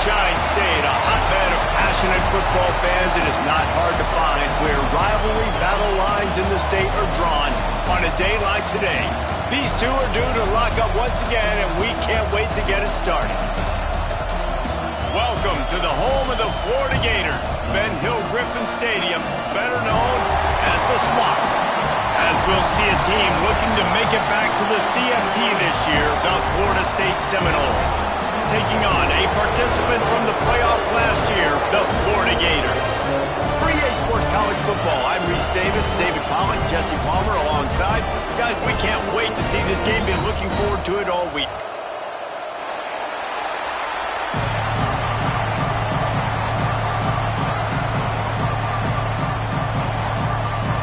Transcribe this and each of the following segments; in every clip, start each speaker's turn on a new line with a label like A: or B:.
A: Sunshine State, a hotbed of passionate football fans. It is not hard to find where rivalry battle lines in the state are drawn on a day like today. These two are due to lock up once again, and we can't wait to get it started. Welcome to the home of the Florida Gators, Ben Hill Griffin Stadium, better known as the Swamp. As we'll see a team looking to make it back to the CFP this year, the Florida State Seminoles, taking on a participant from the playoff last year, the Florida Gators. For EA Sports College Football, I'm Reese Davis, David Pollock, Jesse Palmer alongside. Guys, we can't wait to see this game. Been looking forward to it all week.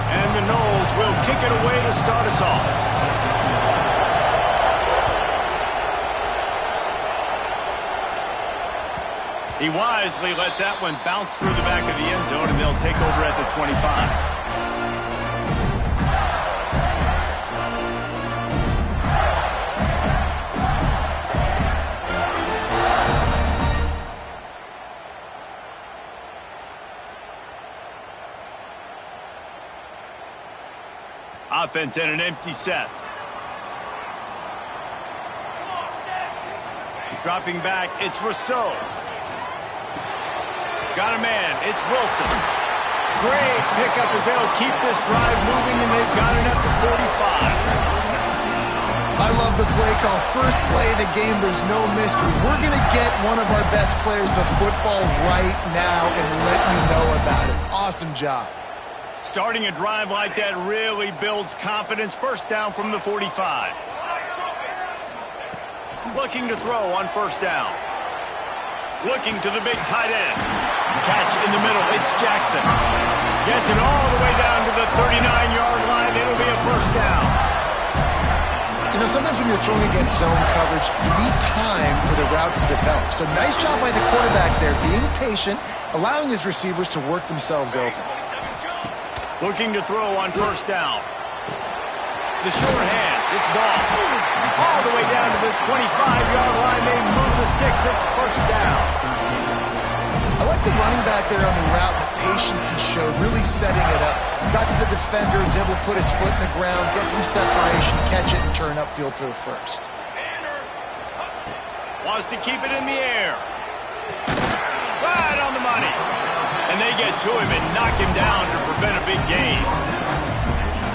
A: And the Noles will kick it away to start us off. He wisely lets that one bounce through the back of the end zone, and they'll take over at the 25. Offense in an empty set. Dropping back, it's Rousseau. Got a man, it's Wilson. Great pickup as they'll keep this drive moving, and they've got it at the 45.
B: I love the play call. First play of the game, there's no mystery. We're going to get one of our best players the football right now and let you know about it. Awesome job.
A: Starting a drive like that really builds confidence. First down from the 45. Looking to throw on first down. Looking to the big tight end. Catch in the middle. It's Jackson. Gets it all the way down to the 39-yard line. It'll be a first down.
B: You know, sometimes when you're throwing against zone coverage, you need time for the routes to develop. So nice job by the quarterback there, being patient, allowing his receivers to work themselves open.
A: Looking to throw on first down. The short hands. It's ball. All the way down to the 25-yard line. They move the sticks. It's first down.
B: I like the running back there on the route, the patience he showed, really setting it up. Got to the defender, was able to put his foot in the ground, get some separation, catch it, and turn upfield for the first.
A: Wants to keep it in the air. Right on the money. And they get to him and knock him down to prevent a big gain.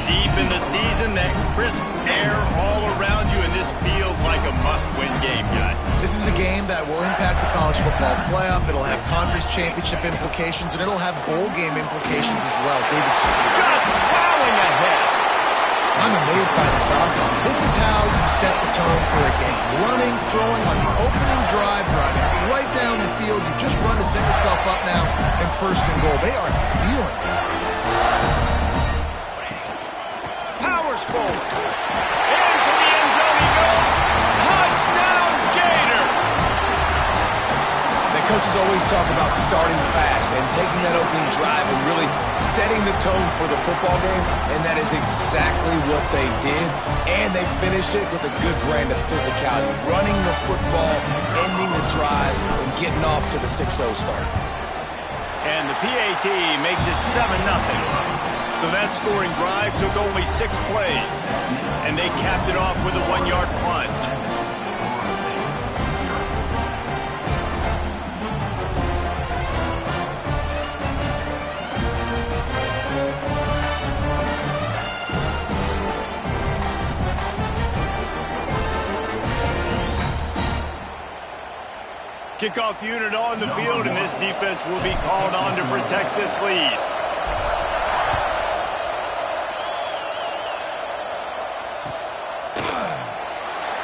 A: Deep in the season, that crisp air all around you, and this feels like a must-win game, guys.
B: This is a game that will impact the college football playoff. It'll have conference championship implications, and it'll have bowl game implications as well. David
A: just plowing ahead.
B: I'm amazed by this offense. This is how you set the tone for a game. Running, throwing on the opening drive, driving right down the field. You just run to set yourself up now and first and goal. They are feeling it.
A: Powers forward. Into the end zone he goes. Touchdown, Gator.
C: The coaches always talk about starting fast and taking that opening drive and really setting the tone for the football game, and that is exactly what they did, and they finish it with a good brand of physicality, running the football, ending the drive, and getting off to the 6-0 start.
A: And the PAT makes it 7-0. So that scoring drive took only 6 plays, and they capped it off with a 1-yard plunge. Kickoff unit on the field, and this defense will be called on to protect this lead.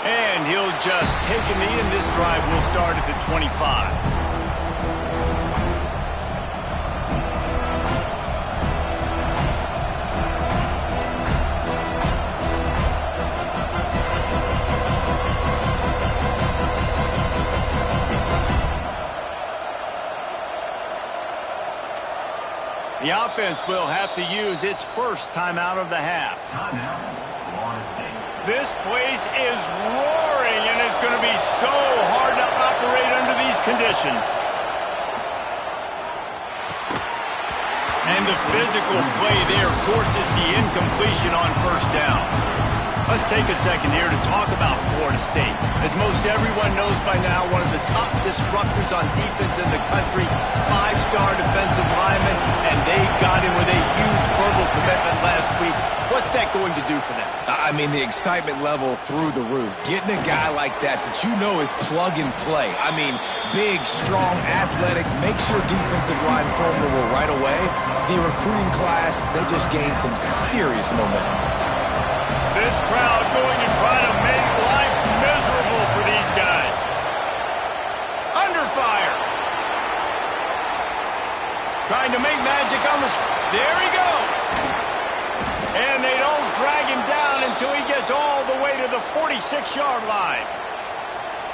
A: And he'll just take a knee, and this drive will start at the 25. The offense will have to use its first timeout of the half. This place is roaring, and it's going to be so hard to operate under these conditions. completions. And the physical play there forces the incompletion on first down. Let's take a second here to talk about Florida State. As most everyone knows by now, one of the top disruptors on defense in the country, 5-star defensive lineman, and they got him with a huge verbal commitment last week. What's that going to do for them?
C: I mean, the excitement level through the roof. Getting a guy like that you know is plug and play. I mean, big, strong, athletic, makes your defensive line formidable right away. The recruiting class, they just gained some serious momentum.
A: This crowd going to try to make life miserable for these guys. Under fire. Trying to make magic on the... There he goes. And they don't drag him down until he gets all the way to the 46-yard line.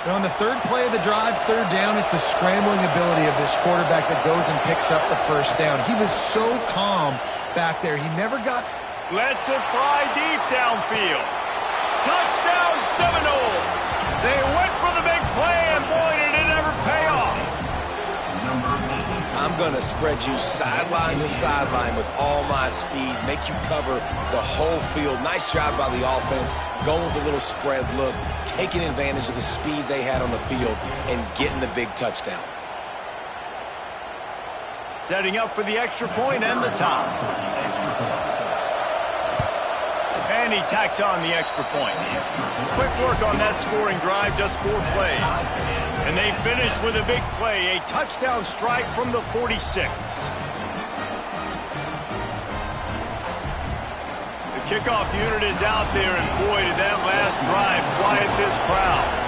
B: And on the third play of the drive, third down, it's the scrambling ability of this quarterback that goes and picks up the first down. He was so calm back there. He never got...
A: Lets it fly deep downfield. Touchdown Seminoles. They went for the big play, and boy, did it ever pay off.
C: I'm going to spread you sideline to sideline with all my speed, make you cover the whole field. Nice job by the offense, going with a little spread look, taking advantage of the speed they had on the field, and getting the big touchdown.
A: Setting up for the extra point and the tie. And he tacks on the extra point. Quick work on that scoring drive, just 4 plays. And they finish with a big play, a touchdown strike from the 46. The kickoff unit is out there, and boy, did that last drive quiet this crowd.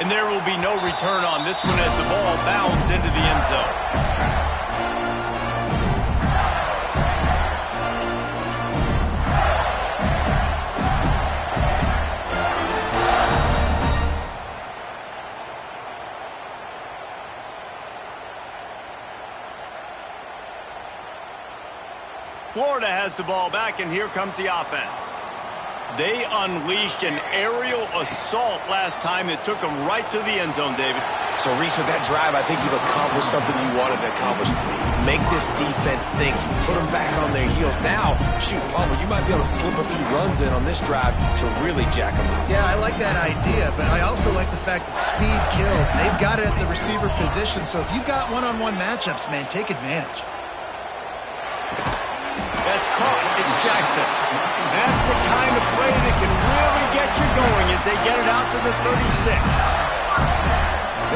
A: And there will be no return on this one as the ball bounds into the end zone. Florida has the ball back, and here comes the offense. They unleashed an aerial assault last time that took them right to the end zone, David.
C: So, Reese, with that drive, I think you've accomplished something you wanted to accomplish. Make this defense think. You put them back on their heels. Now, shoot, Palmer, you might be able to slip a few runs in on this drive to really jack them up.
B: Yeah, I like that idea, but I also like the fact that speed kills. And they've got it at the receiver position, so if you've got one-on-one matchups, man, take advantage.
A: That's caught. It's Jackson. That's the kind of play that can really get you going as they get it out to the 36.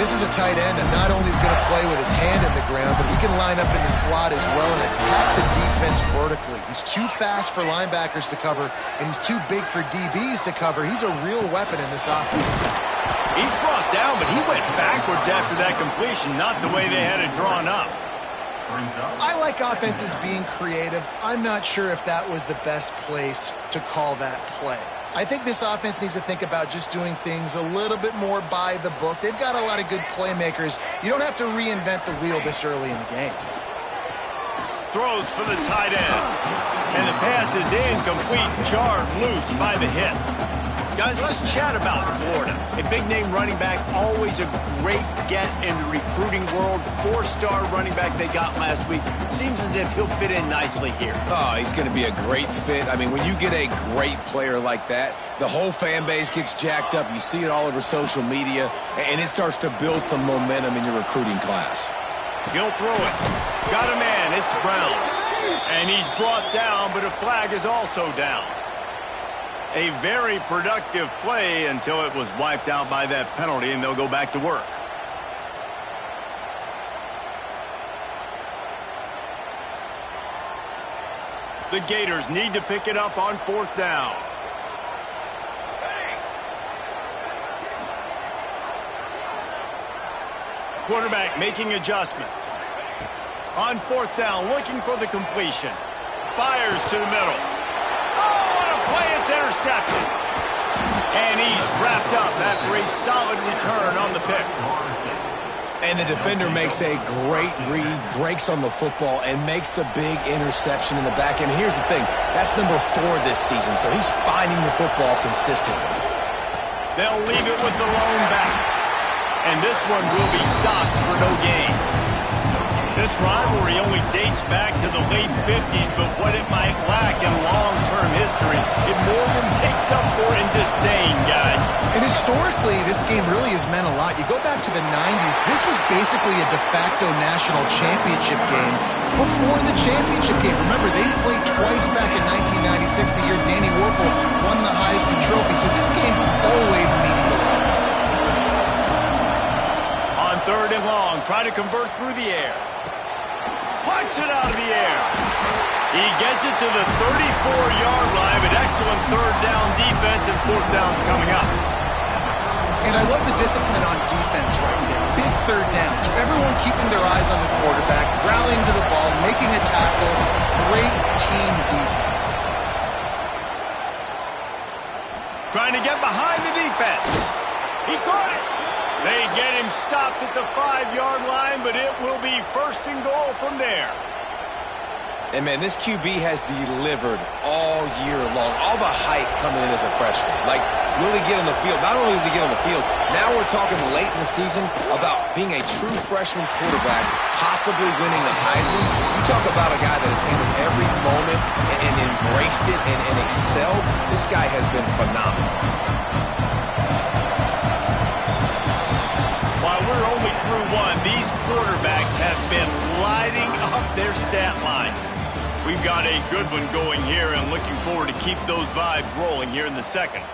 B: This is a tight end that not only is going to play with his hand in the ground, but he can line up in the slot as well and attack the defense vertically. He's too fast for linebackers to cover, and he's too big for DBs to cover. He's a real weapon in this offense.
A: He's brought down, but he went backwards after that completion, not the way they had it drawn up.
B: I like offenses being creative. I'm not sure if that was the best place to call that play. I think this offense needs to think about just doing things a little bit more by the book. They've got a lot of good playmakers. You don't have to reinvent the wheel this early in the game.
A: Throws for the tight end. And the pass is incomplete, jarred loose by the hit. Guys, let's chat about Florida. A big-name running back, always a great get in the recruiting world. 4-star running back they got last week. Seems as if he'll fit in nicely here.
C: Oh, he's going to be a great fit. I mean, when you get a great player like that, the whole fan base gets jacked up. You see it all over social media, and it starts to build some momentum in your recruiting class.
A: He'll throw it. Got a man. It's Brown. And he's brought down, but a flag is also down. A very productive play until it was wiped out by that penalty, and they'll go back to work. The Gators need to pick it up on 4th down. Quarterback making adjustments. On 4th down, looking for the completion. Fires to the middle. Play, it's intercepted. And he's wrapped up after a solid return on the pick.
C: And the defender makes a great read, breaks on the football, and makes the big interception in the back end. And here's the thing, that's number 4 this season, so he's finding the football consistently.
A: They'll leave it with the lone back. And this one will be stopped for no gain. This rivalry only dates back to the late 50s, but what it might lack in long-term history, it more than makes up for in disdain, guys.
B: And historically, this game really has meant a lot. You go back to the 90s, this was basically a de facto national championship game before the championship game. Remember, they played twice back in 1996, the year Danny Werfel won the Heisman Trophy. So this game always means a lot.
A: On 3rd and long, try to convert through the air. Punts it out of the air. He gets it to the 34-yard line, but excellent 3rd down defense, and 4th down's coming up.
B: And I love the discipline on defense right there. Big 3rd down. So everyone keeping their eyes on the quarterback, rallying to the ball, making a tackle. Great team defense.
A: Trying to get behind the defense. He caught it. They get him stopped at the 5-yard line, but it will be 1st and goal from there.
C: And, man, this QB has delivered all year long. All the hype coming in as a freshman. Like, will he get on the field? Not only does he get on the field, now we're talking late in the season about being a true freshman quarterback, possibly winning the Heisman. You talk about a guy that has handled every moment and embraced it and excelled. This guy has been phenomenal.
A: While we're only through one, these quarterbacks have been lighting up their stat lines. We've got a good one going here and looking forward to keep those vibes rolling here in the second.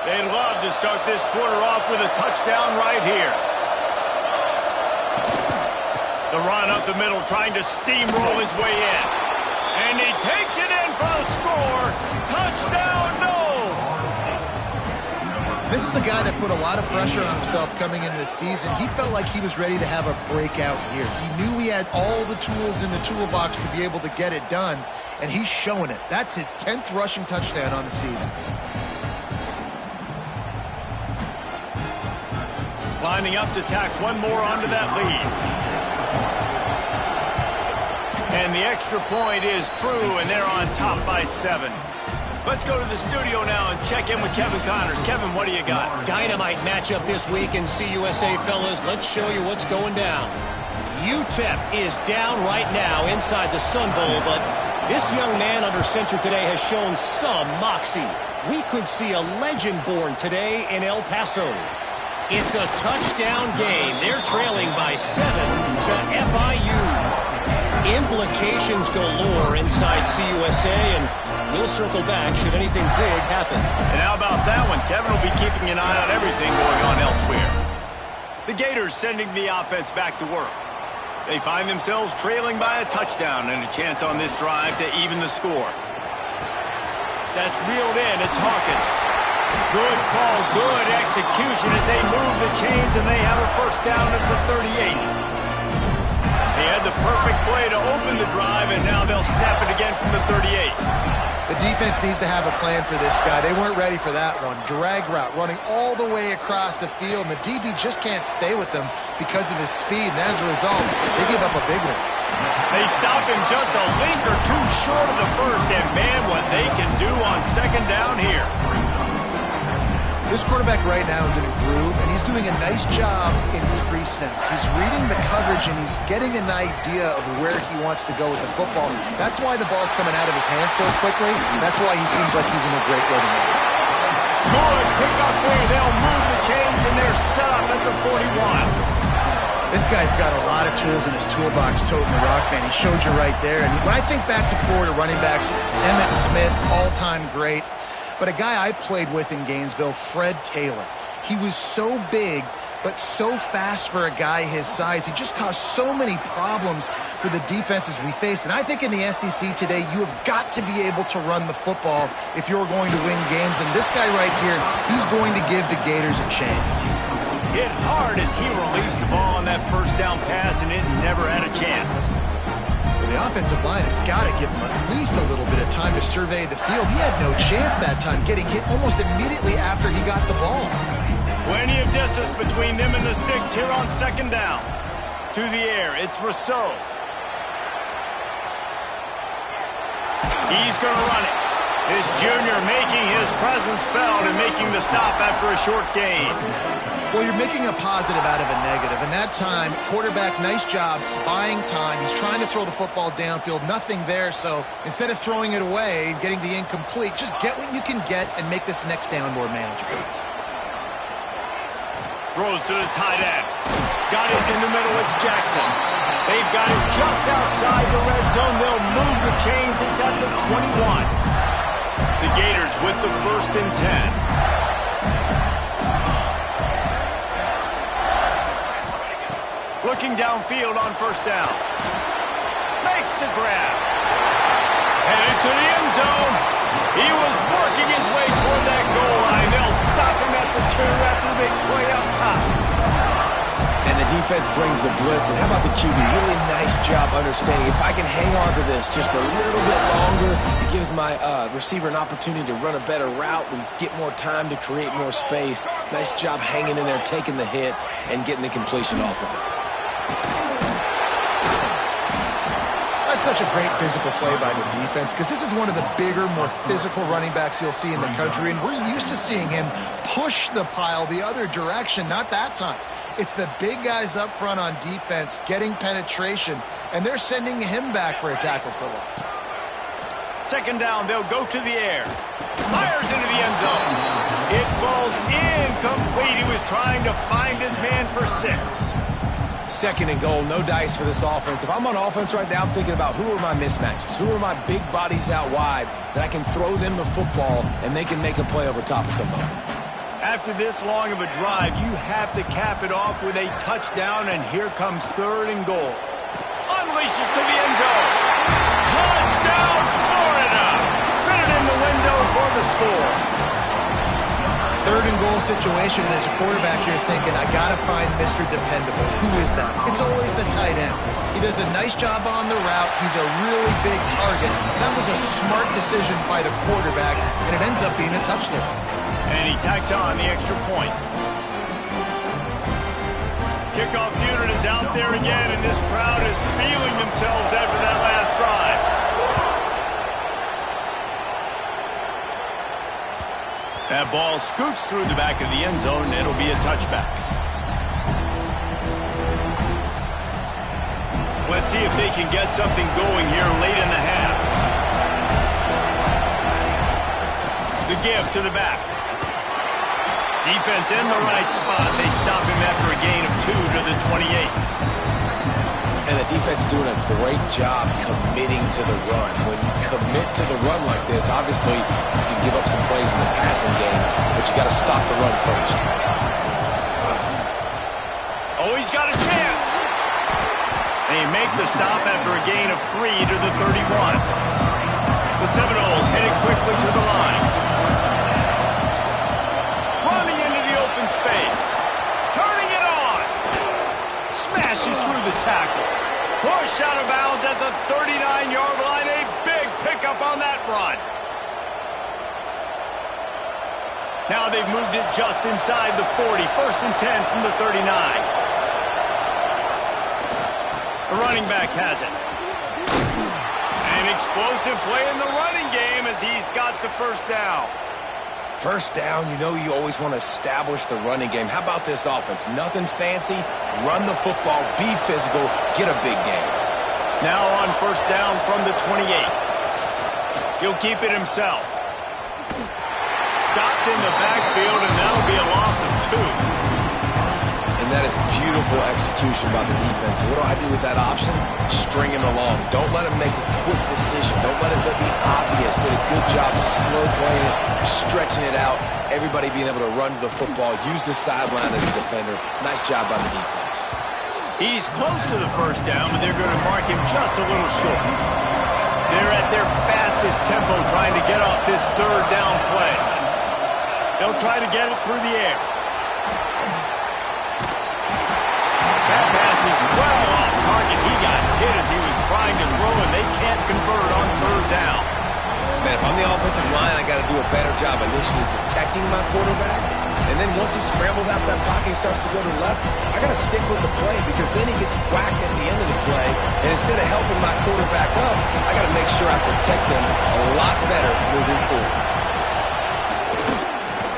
A: They'd love to start this quarter off with a touchdown right here. The run up the middle, trying to steamroll his way in. And he takes it in for the score. Touchdown, no!
B: This is a guy that put a lot of pressure on himself coming into this season. He felt like he was ready to have a breakout year. He knew he had all the tools in the toolbox to be able to get it done, and he's showing it. That's his 10th rushing touchdown on the season.
A: Lining up to tack one more onto that lead. And the extra point is true, and they're on top by 7. Let's go to the studio now and check in with Kevin Connors. Kevin, what do you got?
D: Dynamite matchup this week in CUSA, fellas. Let's show you what's going down. UTEP is down right now inside the Sun Bowl, but this young man under center today has shown some moxie. We could see a legend born today in El Paso. It's a touchdown game. They're trailing by 7 to FIU. Implications galore inside CUSA, and we'll circle back should anything big happen.
A: And how about that one? Kevin will be keeping an eye on everything going on elsewhere. The Gators sending the offense back to work. They find themselves trailing by a touchdown and a chance on this drive to even the score. That's reeled in at Hawkins. Good call, good execution as they move the chains, and they have a 1st down at the 38. They had the perfect play to open the drive, and now they'll snap it again from the 38.
B: The defense needs to have a plan for this guy. They weren't ready for that one. Drag route, running all the way across the field, and the DB just can't stay with them because of his speed, and as a result, they give up a big one.
A: They stop him just a link or two short of the 1st, and man, what they can do on 2nd down here.
B: This quarterback right now is in a groove, and he's doing a nice job in pre-snap. He's reading the coverage, and he's getting an idea of where he wants to go with the football. That's why the ball's coming out of his hands so quickly. That's why he seems like he's in a great rhythm.
A: Good pick up there. They'll move the chains, and they're set up at the 41.
B: This guy's got a lot of tools in his toolbox, toting the rock, man. He showed you right there. And when I think back to Florida running backs, Emmitt Smith, all-time great. But a guy I played with in Gainesville, Fred Taylor. He was so big, but so fast for a guy his size. He just caused so many problems for the defenses we faced. And I think in the SEC today, you have got to be able to run the football if you're going to win games. And this guy right here, he's going to give the Gators a chance.
A: Hit hard as he released the ball on that 1st down pass, and it never had a chance.
B: The offensive line has got to give him at least a little bit of time to survey the field. He had no chance that time, getting hit almost immediately after he got the ball.
A: Plenty of distance between them and the sticks here on second down. To the air, it's Rousseau. He's going to run it. This junior making his presence felt and making the stop after a short gain.
B: Well, you're making a positive out of a negative. And that time, quarterback, nice job buying time. He's trying to throw the football downfield. Nothing there. So instead of throwing it away and getting the incomplete, just get what you can get and make this next down more manageable.
A: Throws to the tight end. Got it in the middle. It's Jackson. They've got it just outside the red zone. They'll move the chains. It's at the 21. The Gators with the 1st and 10. Looking downfield on 1st down. Makes the grab. Headed to the end zone. He was working his way toward that goal line. They'll stop him at the 2 after the big play up top.
C: And the defense brings the blitz. And how about the QB? Really nice job understanding. If I can hang on to this just a little bit longer, it gives my receiver an opportunity to run a better route and get more time to create more space. Nice job hanging in there, taking the hit, and getting the completion off of it.
B: That's such a great physical play by the defense because this is one of the bigger, more physical running backs you'll see in the country, and we're used to seeing him push the pile the other direction. Not that time. It's the big guys up front on defense getting penetration, and they're sending him back for a tackle for loss.
A: 2nd down, they'll go to the air. Fires into the end zone. It falls incomplete. He was trying to find his man for 6.
C: 2nd and goal, no dice for this offense. If I'm on offense right now, I'm thinking about who are my mismatches? Who are my big bodies out wide that I can throw them the football and they can make a play over top of somebody?
A: After this long of a drive, you have to cap it off with a touchdown, and here comes 3rd and goal. Unleashes to the end zone. Touchdown, Florida! Fitted in the window for the score.
B: 3rd and goal situation, and as a quarterback, you're thinking, I got to find Mr. Dependable. Who is that? It's always the tight end. He does a nice job on the route. He's a really big target. That was a smart decision by the quarterback, and it ends up being a touchdown.
A: And he tacks on the extra point. Kickoff unit is out there again, and this crowd is feeling themselves after that last drive. That ball scoots through the back of the end zone, and it'll be a touchback. Let's see if they can get something going here late in the half. The give to the back. Defense in the right spot. They stop him after a gain of 2 to the 28.
C: And the defense doing a great job committing to the run. When you commit to the run like this, obviously you can give up some plays in the passing game, but you got to stop the run first.
A: Oh, he's got a chance. They make the stop after a gain of 3 to the 31. The Seminoles headed quickly to the line. Running into the open space. Turning it on. Smashes through the tackle. Pushed out of bounds at the 39-yard line. A big pickup on that run. Now they've moved it just inside the 40. 1st and 10 from the 39. The running back has it. An explosive play in the running game as he's got the 1st down.
C: 1st down, you know you always want to establish the running game. How about this offense? Nothing fancy. Run the football, be physical, get a big game.
A: Now on 1st down from the 28. He'll keep it himself. Stopped in the backfield, and that'll be a loss of 2.
C: And that is beautiful execution by the defense. What do I do with that option? String him along. Don't let him make a quick decision. Don't let it be obvious. Did a good job slow playing it, stretching it out. Everybody being able to run to the football, use the sideline as a defender. Nice job by the defense.
A: He's close to the 1st down, but they're going to mark him just a little short. They're at their fastest tempo trying to get off this 3rd down play. They'll try to get it through the air. That pass is well off target. He got hit as he was trying to throw, and
C: offensive line, I got to do a better job initially protecting my quarterback. And then once he scrambles out of that pocket, he starts to go to the left, I got to stick with the play because then he gets whacked at the end of the play. And instead of helping my quarterback up, I got to make sure I protect him a lot better moving forward.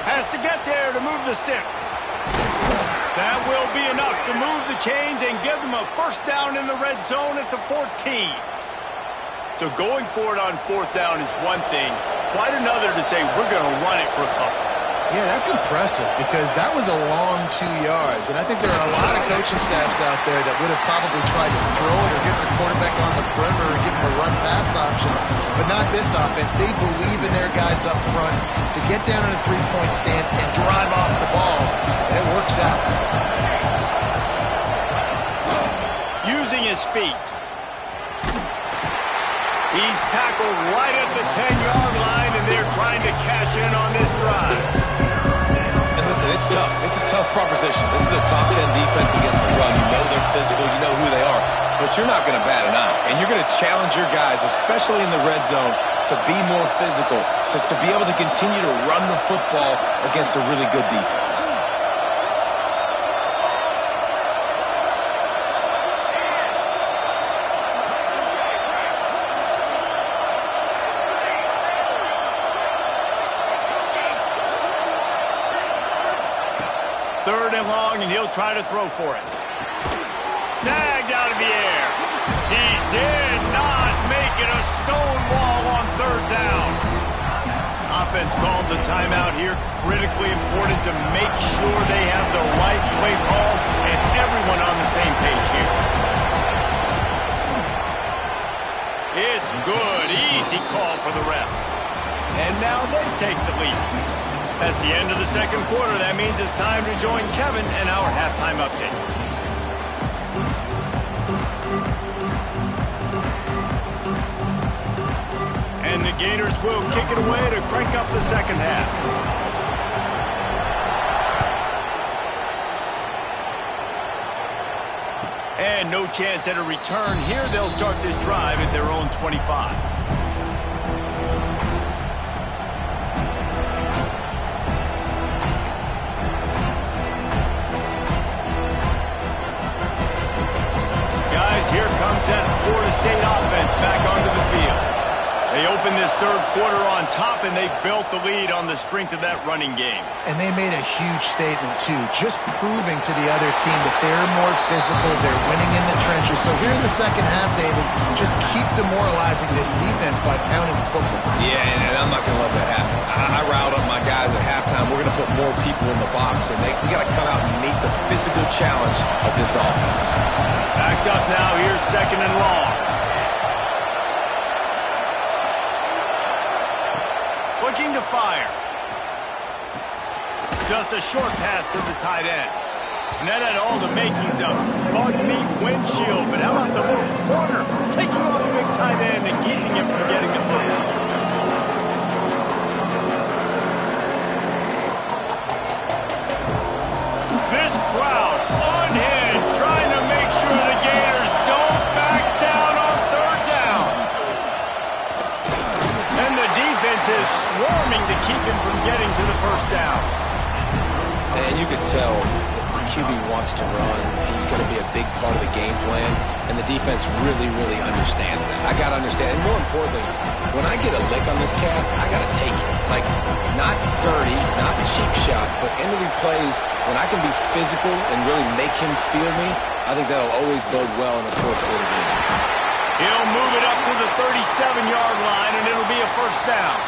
A: Has to get there to move the sticks. That will be enough to move the chains and give them a first down in the red zone at the 14. So going for it on fourth down is one thing, quite another to say we're going to run it for a couple.
B: Yeah, that's impressive because that was a long 2 yards. And I think there are a lot of coaching staffs out there that would have probably tried to throw it or get their quarterback on the perimeter and give him a run-pass option. But not this offense. They believe in their guys up front to get down in a three-point stance and drive off the ball. And it works out.
A: Using his feet. He's tackled right at the 10-yard line, and they're trying to cash in on this drive.
C: And listen, it's tough. It's a tough proposition. This is their top 10 defense against the run. You know they're physical. You know who they are. But you're not going to bat an eye. And you're going to challenge your guys, especially in the red zone, to be more physical, to be able to continue to run the football against a really good defense.
A: Third and long, and he'll try to throw for it. Snagged out of the air. He did not make it a stone wall on third down. Offense calls a timeout here. Critically important to make sure they have the right play call and everyone on the same page here. It's good. Easy call for the refs. And now they take the lead. That's the end of the second quarter. That means it's time to join Kevin and our halftime update. And the Gators will kick it away to crank up the second half. And no chance at a return here. They'll start this drive at their own 25. Here comes that Florida State offense back onto the field. They opened this third quarter on top, and they built the lead on the strength of that running game.
B: And they made a huge statement, too, just proving to the other team that they're more physical, they're winning in the trenches. So here in the second half, David, just keep demoralizing this defense by pounding the football.
C: Yeah, and I'm not going to let that happen. I riled up my guys at halftime. We're going to put more people in the box, and we got to come out and meet the physical challenge of this offense.
A: Backed up now. Here's second and long. Looking to fire. Just a short pass to the tight end. And that had all the makings of bug meat windshield. But how about the little corner taking on the big tight end and keeping him from getting the first? This crowd unhinged, trying to make sure the Gators don't back down on third down. And the defense is swarming to keep him from getting to the first down.
C: And you can tell the QB wants to run. He's going to be a big part of the game plan. And the defense really, really understands that. I got to understand. And more importantly, when I get a lick on this cat, I got to take it. Like, not dirty, not cheap shots, but end of the plays, when I can be physical and really make him feel me, I think that'll always bode well in the fourth quarter game.
A: He'll move it up to the 37-yard line, and it'll be a first down.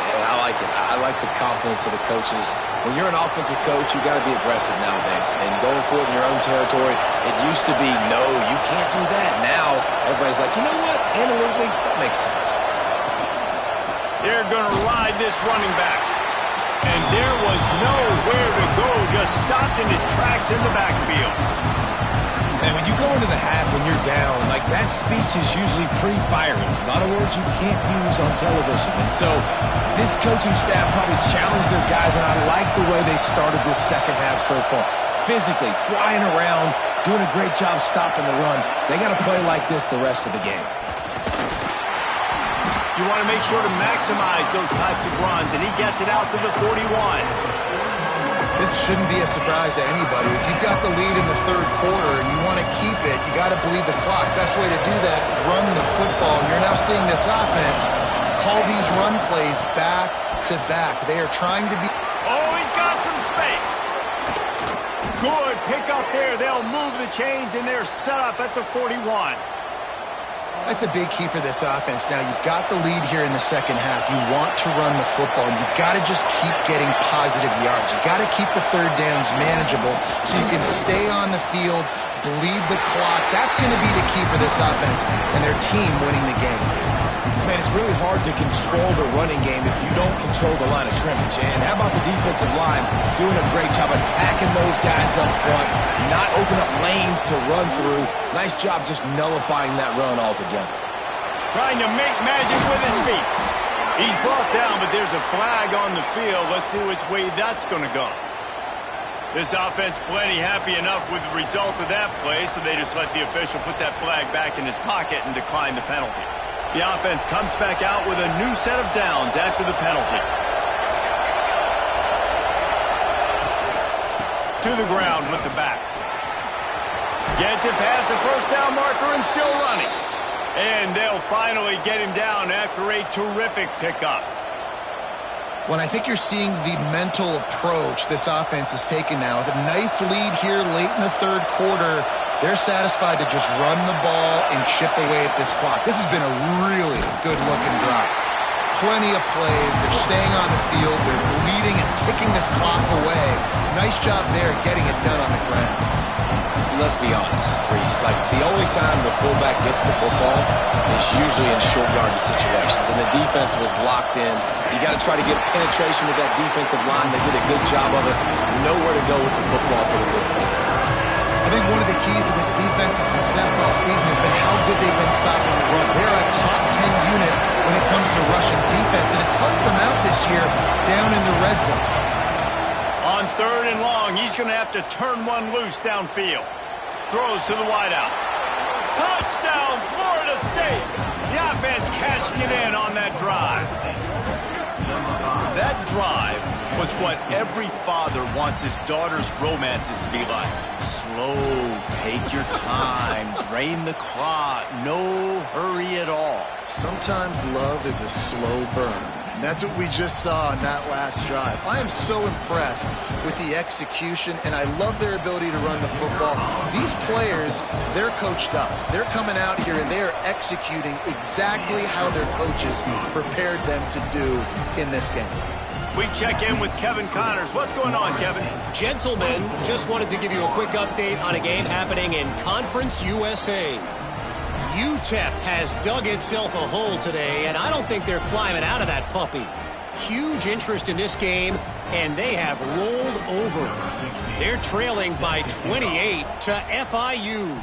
C: Yeah, I like it. I like the confidence of the coaches. When you're an offensive coach, you got to be aggressive nowadays. And going forward in your own territory, it used to be, no, you can't do that. Now, everybody's like, you know what? Analytically, that makes sense.
A: They're going to ride this running back. And there was nowhere to go, just stopped in his tracks in the backfield.
C: And when you go into the half when you're down, like that speech is usually pre-firing. A lot of words you can't use on television. And so this coaching staff probably challenged their guys, and I like the way they started this second half so far. Physically, flying around, doing a great job stopping the run. They got to play like this the rest of the game.
A: You want to make sure to maximize those types of runs, and he gets it out to the 41.
B: This shouldn't be a surprise to anybody. If you've got the lead in the third quarter and you want to keep it, you got to bleed the clock. Best way to do that, run the football. And you're now seeing this offense call these run plays back to back. They are trying to be...
A: Oh, he's got some space. Good pick up there. They'll move the chains, and they're set up at the 41.
B: That's a big key for this offense. Now, you've got the lead here in the second half. You want to run the football. You've got to just keep getting positive yards. You've got to keep the third downs manageable so you can stay on the field, bleed the clock. That's going to be the key for this offense and their team winning the game.
C: Man, it's really hard to control the running game if you don't control the line of scrimmage. And how about the defensive line doing a great job attacking those guys up front, not open up lanes to run through. Nice job just nullifying that run altogether.
A: Trying to make magic with his feet. He's brought down, but there's a flag on the field. Let's see which way that's going to go. This offense plenty happy enough with the result of that play, so they just let the official put that flag back in his pocket and decline the penalty. The offense comes back out with a new set of downs after the penalty. To the ground with the back. Gets it past the first down marker and still running. And they'll finally get him down after a terrific pickup.
B: Well, I think you're seeing the mental approach this offense is taking now. With a nice lead here late in the third quarter, they're satisfied to just run the ball and chip away at this clock. This has been a really good-looking drive. Plenty of plays. They're staying on the field. They're bleeding and ticking this clock away. Nice job there getting it done on the ground.
C: Let's be honest, Reese. Like, the only time the fullback gets the football is usually in short yardage situations, and the defense was locked in. You got to try to get penetration with that defensive line. They did a good job of it. Nowhere to go with the football for the big fella.
B: I think one of the keys to this defense's success all season has been how good they've been stopping the run. They're a top 10 unit when it comes to rushing defense, and it's helped them out this year down in the red zone.
A: On third and long, he's going to have to turn one loose downfield. Throws to the wideout. Touchdown, Florida State! The offense cashing it in on that drive. That drive was what every father wants his daughter's romances to be like. Slow, take your time, drain the clock, no hurry at all.
B: Sometimes love is a slow burn. And that's what we just saw on that last drive. I am so impressed with the execution, and I love their ability to run the football. These players, they're coached up. They're coming out here, and they are executing exactly how their coaches prepared them to do in this game.
A: We check in with Kevin Connors. What's going on, Kevin?
D: Gentlemen, just wanted to give you a quick update on a game happening in Conference USA. UTEP has dug itself a hole today, and I don't think they're climbing out of that puppy. Huge interest in this game, and they have rolled over. They're trailing by 28 to FIU.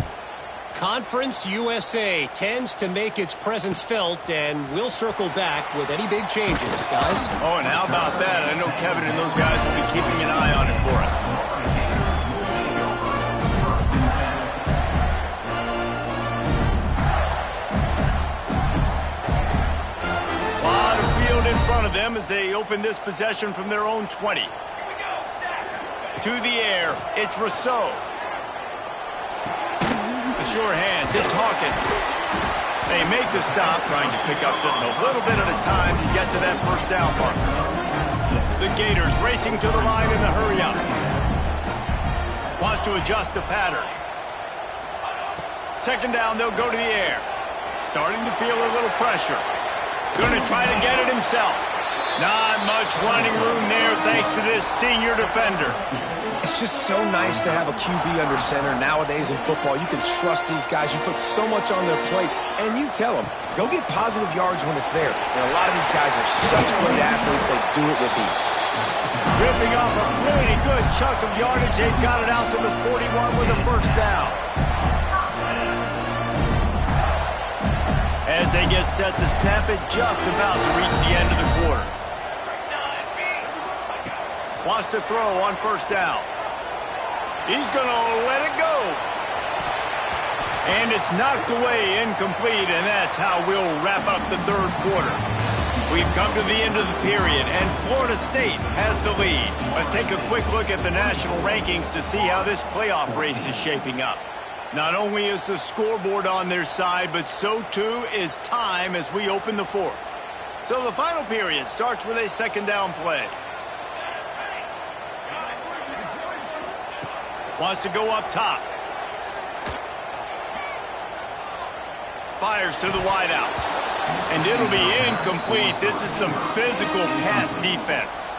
D: Conference USA tends to make its presence felt, and we'll circle back with any big changes, guys.
A: Oh, and how about that? I know Kevin and those guys will be keeping an eye on it for us. In front of them as they open this possession from their own 20. To the air, it's Rousseau. The sure hands, it's Hawkins. They make the stop, trying to pick up just a little bit at a time to get to that first down mark. The Gators racing to the line in the hurry up. Wants to adjust the pattern. Second down, they'll go to the air. Starting to feel a little pressure. Going to try to get it himself. Not much running room there thanks to this senior defender.
C: It's just so nice to have a QB under center nowadays in football. You can trust these guys. You put so much on their plate, and you tell them, go get positive yards when it's there. And a lot of these guys are such great athletes, they do it with ease.
A: Ripping off a pretty good chunk of yardage. They've got it out to the 41 with a first down. As they get set to snap it, just about to reach the end of the quarter. Wants to throw on first down. He's going to let it go. And it's knocked away, incomplete, and that's how we'll wrap up the third quarter. We've come to the end of the period, and Florida State has the lead. Let's take a quick look at the national rankings to see how this playoff race is shaping up. Not only is the scoreboard on their side, but so too is time as we open the fourth. So the final period starts with a second down play. Wants to go up top. Fires to the wideout. And it'll be incomplete. This is some physical pass defense.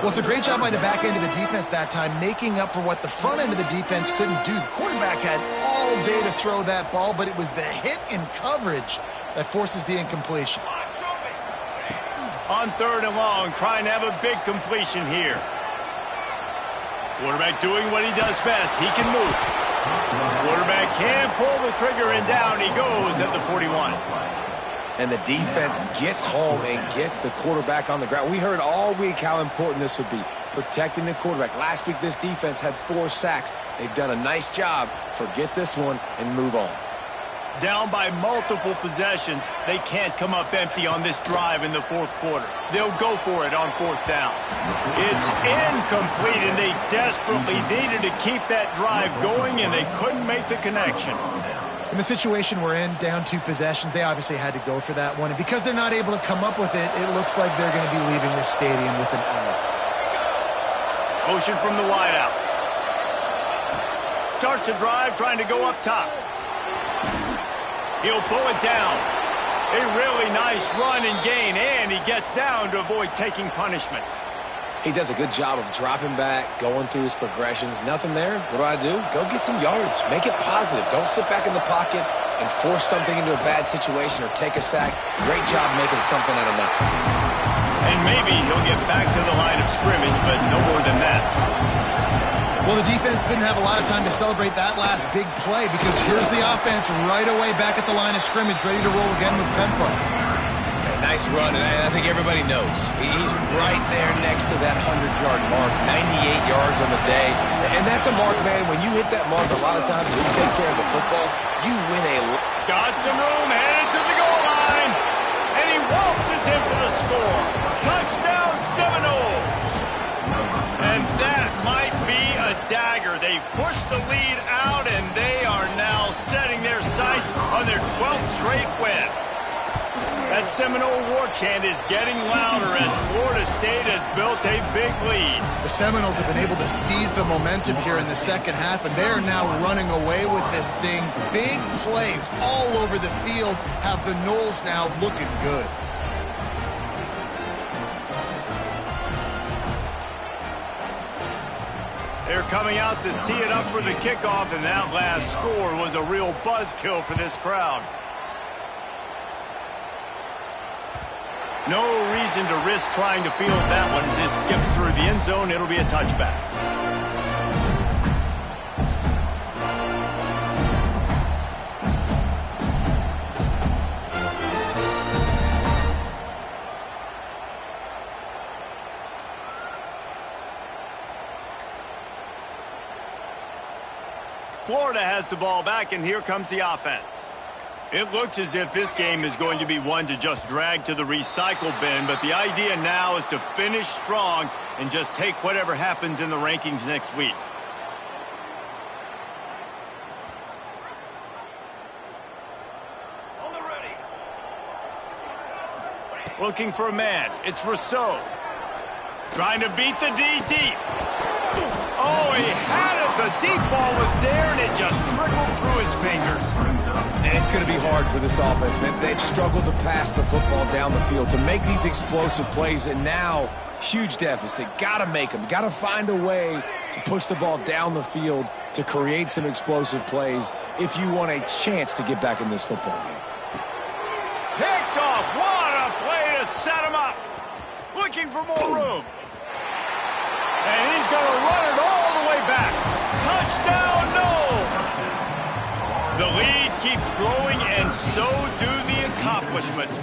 B: Well, it's a great job by the back end of the defense that time, making up for what the front end of the defense couldn't do. The quarterback had all day to throw that ball, but it was the hit in coverage that forces the incompletion.
A: On third and long, trying to have a big completion here. Quarterback doing what he does best. He can move. Quarterback can pull the trigger, and down he goes at the 41.
C: And the defense gets home and gets the quarterback on the ground. We heard all week how important this would be, protecting the quarterback. Last week, this defense had 4 sacks. They've done a nice job. Forget this one and move on.
A: Down by multiple possessions, they can't come up empty on this drive in the fourth quarter. They'll go for it on fourth down. It's incomplete, and they desperately needed to keep that drive going, and they couldn't make the connection.
B: In the situation we're in, down 2 possessions, they obviously had to go for that one. And because they're not able to come up with it, it looks like they're going to be leaving this stadium with an L.
A: Motion from the wideout. Starts a drive trying to go up top. He'll pull it down. A really nice run and gain, and he gets down to avoid taking punishment.
C: He does a good job of dropping back, going through his progressions. Nothing there. What do? Go get some yardage. Make it positive. Don't sit back in the pocket and force something into a bad situation or take a sack. Great job making something out of nothing.
A: And maybe he'll get back to the line of scrimmage, but no more than that.
B: Well, the defense didn't have a lot of time to celebrate that last big play because here's the offense right away back at the line of scrimmage, ready to roll again with tempo.
C: Nice run, and I think everybody knows. He's right there next to that 100-yard mark, 98 yards on the day. And that's a mark, man. When you hit that mark, a lot of times, when you take care of the football, you win a lot.
A: Got some room, headed to the goal line. And he waltzes in for the score. Touchdown, Seminoles. And that might be a dagger. They've pushed the lead out, and they are now setting their sights on their 12th straight win. That Seminole war chant is getting louder as Florida State has built a big lead.
B: The Seminoles have been able to seize the momentum here in the second half, and they're now running away with this thing. Big plays all over the field have the Noles now looking good.
A: They're coming out to tee it up for the kickoff, and that last score was a real buzzkill for this crowd. No reason to risk trying to field that one as it skips through the end zone. It'll be a touchback. Florida has the ball back, and here comes the offense. It looks as if this game is going to be one to just drag to the recycle bin, but the idea now is to finish strong and just take whatever happens in the rankings next week. Looking for a man. It's Rousseau. Trying to beat the D deep. Oh, he had it. The deep ball was there, and it just trickled through his fingers.
C: And it's going to be hard for this offense, man. They've struggled to pass the football down the field, to make these explosive plays, and now huge deficit. Got to make them. Got to find a way to push the ball down the field to create some explosive plays if you want a chance to get back in this football game.
A: Picked off. What a play to set him up. Looking for more room. And he's going to run it all the way back. Touchdown, Noles! The lead keeps growing, and so do the accomplishments.